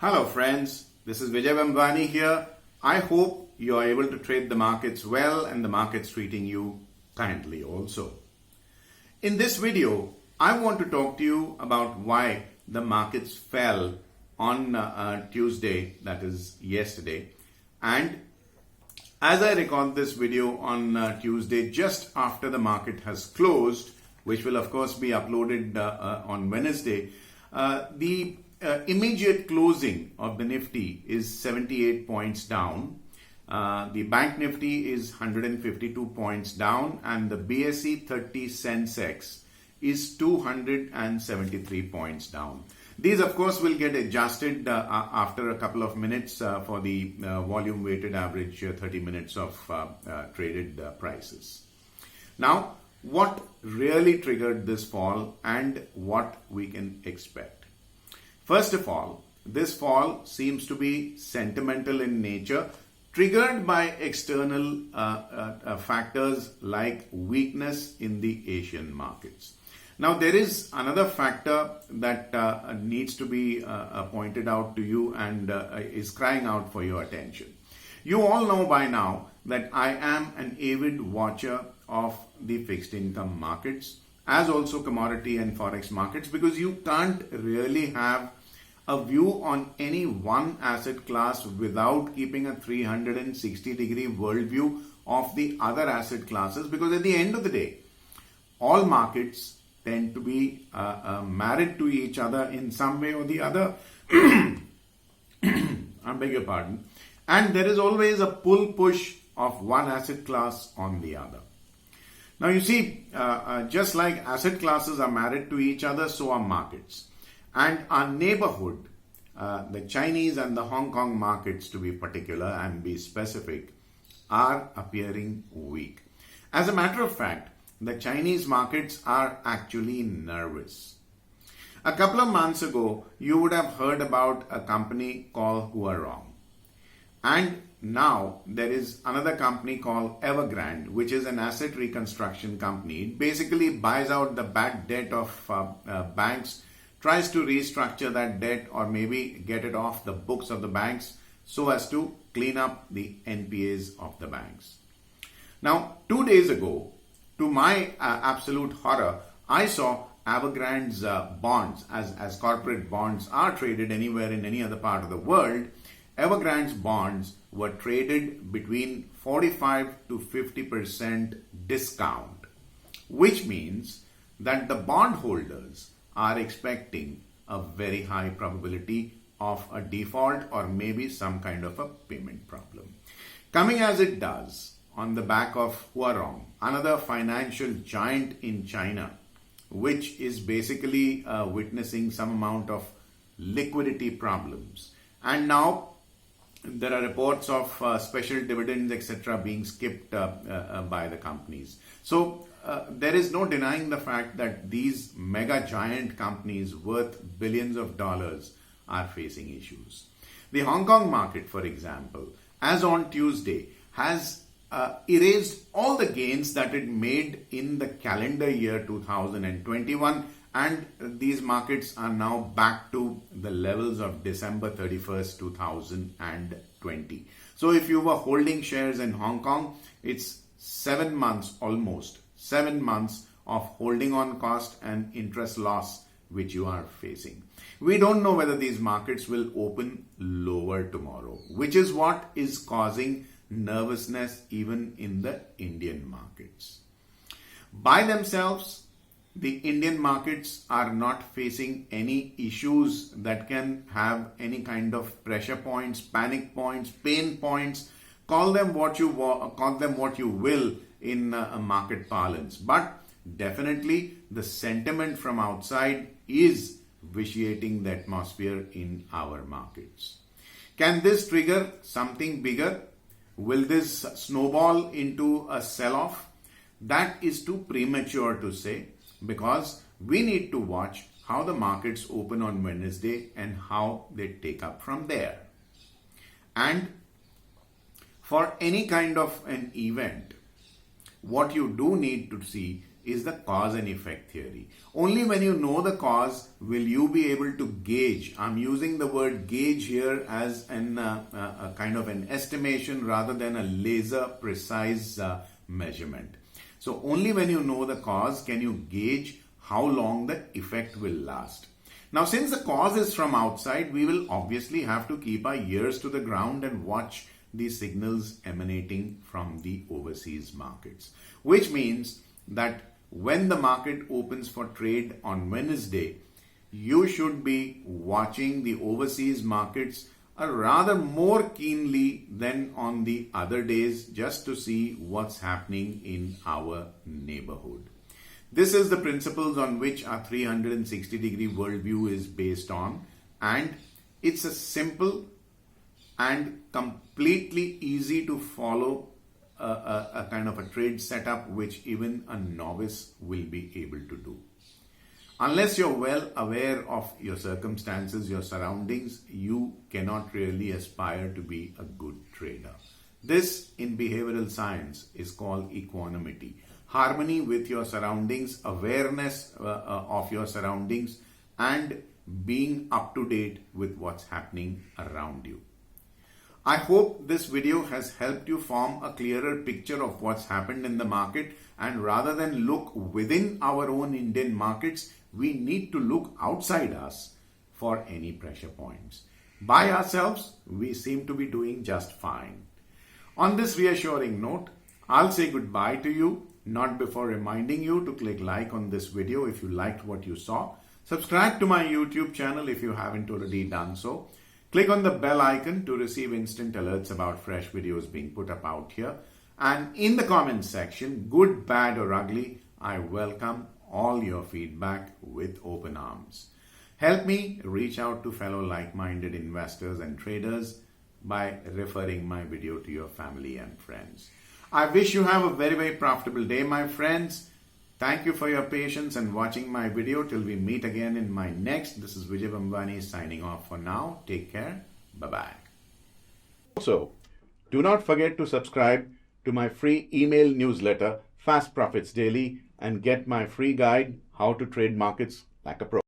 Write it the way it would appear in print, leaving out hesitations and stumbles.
Hello friends, this is Vijay Bhambwani here. I hope you are able to trade the markets well and the markets treating you kindly also. In this video, I want to talk to you about why the markets fell on Tuesday, that is yesterday. And as I record this video on Tuesday, just after the market has closed, which will of course be uploaded on Wednesday, the immediate closing of the Nifty is 78 points down. The Bank Nifty is 152 points down, and the BSE 30 Sensex is 273 points down. These of course will get adjusted after a couple of minutes for the volume weighted average 30 minutes of traded prices. Now, what really triggered this fall and what we can expect? First of all, this fall seems to be sentimental in nature, triggered by external factors like weakness in the Asian markets. Now, there is another factor that needs to be pointed out to you and is crying out for your attention. You all know by now that I am an avid watcher of the fixed income markets, as also commodity and forex markets, because you can't really have a view on any one asset class without keeping a 360-degree worldview of the other asset classes, because at the end of the day, all markets tend to be married to each other in some way or the other. I beg your pardon. And there is always a pull-push of one asset class on the other. Now you see, just like asset classes are married to each other, so are markets. And our neighborhood, the Chinese and the Hong Kong markets to be particular and be specific, are appearing weak. As a matter of fact, the Chinese markets are actually nervous. A couple of months ago, you would have heard about a company called Huarong. And now there is another company called Evergrande, which is an asset reconstruction company. It basically buys out the bad debt of banks, tries to restructure that debt or maybe get it off the books of the banks so as to clean up the NPAs of the banks. Now, 2 days ago, to my absolute horror, I saw Evergrande's bonds, as corporate bonds are traded anywhere in any other part of the world. Evergrande's bonds were traded between 45 to 50% discount, which means that the bondholders are expecting a very high probability of a default or maybe some kind of a payment problem. Coming as it does on the back of Huarong, another financial giant in China, which is basically witnessing some amount of liquidity problems. And now there are reports of special dividends, etc., being skipped by the companies. So there is no denying the fact that these mega giant companies worth billions of dollars are facing issues. The Hong Kong market, for example, as on Tuesday, has erased all the gains that it made in the calendar year 2021, and these markets are now back to the levels of December 31st, 2020. So if you were holding shares in Hong Kong, it's 7 months, almost 7 months of holding on cost and interest loss which you are facing. We don't know whether these markets will open lower tomorrow, which is what is causing nervousness even in the Indian markets. By themselves, the Indian markets are not facing any issues that can have any kind of pressure points, panic points, pain points. Call them what you will in market parlance. But definitely the sentiment from outside is vitiating the atmosphere in our markets. Can this trigger something bigger? Will this snowball into a sell-off? That is too premature to say, because we need to watch how the markets open on Wednesday and how they take up from there. And for any kind of an event, what you do need to see is the cause and effect theory. Only when you know the cause will you be able to gauge. I'm using the word gauge here as a kind of an estimation rather than a laser precise measurement. So only when you know the cause can you gauge how long the effect will last. Now, since the cause is from outside, we will obviously have to keep our ears to the ground and watch the signals emanating from the overseas markets, which means that when the market opens for trade on Wednesday, you should be watching the overseas markets rather more keenly than on the other days, just to see what's happening in our neighborhood. This is the principles on which our 360-degree worldview is based on, and it's a simple and completely easy to follow a kind of a trade setup which even a novice will be able to do. Unless you're well aware of your circumstances, your surroundings, you cannot really aspire to be a good trader. This, in behavioral science, is called equanimity. Harmony with your surroundings, awareness of your surroundings, and being up to date with what's happening around you. I hope this video has helped you form a clearer picture of what's happened in the market, and rather than look within our own Indian markets, we need to look outside us for any pressure points. By ourselves, we seem to be doing just fine. On this reassuring note, I'll say goodbye to you, not before reminding you to click like on this video if you liked what you saw. Subscribe to my YouTube channel if you haven't already done so. Click on the bell icon to receive instant alerts about fresh videos being put up out here. And in the comments section, good, bad or ugly, I welcome all your feedback with open arms. Help me reach out to fellow like-minded investors and traders by referring my video to your family and friends. I wish you have a very, very profitable day, my friends. Thank you for your patience and watching my video. Till we meet again in my next. This is Vijay Bhambwani signing off for now. Take care. Bye-bye. Also, do not forget to subscribe to my free email newsletter, Fast Profits Daily, and get my free guide, How to Trade Markets Like a Pro.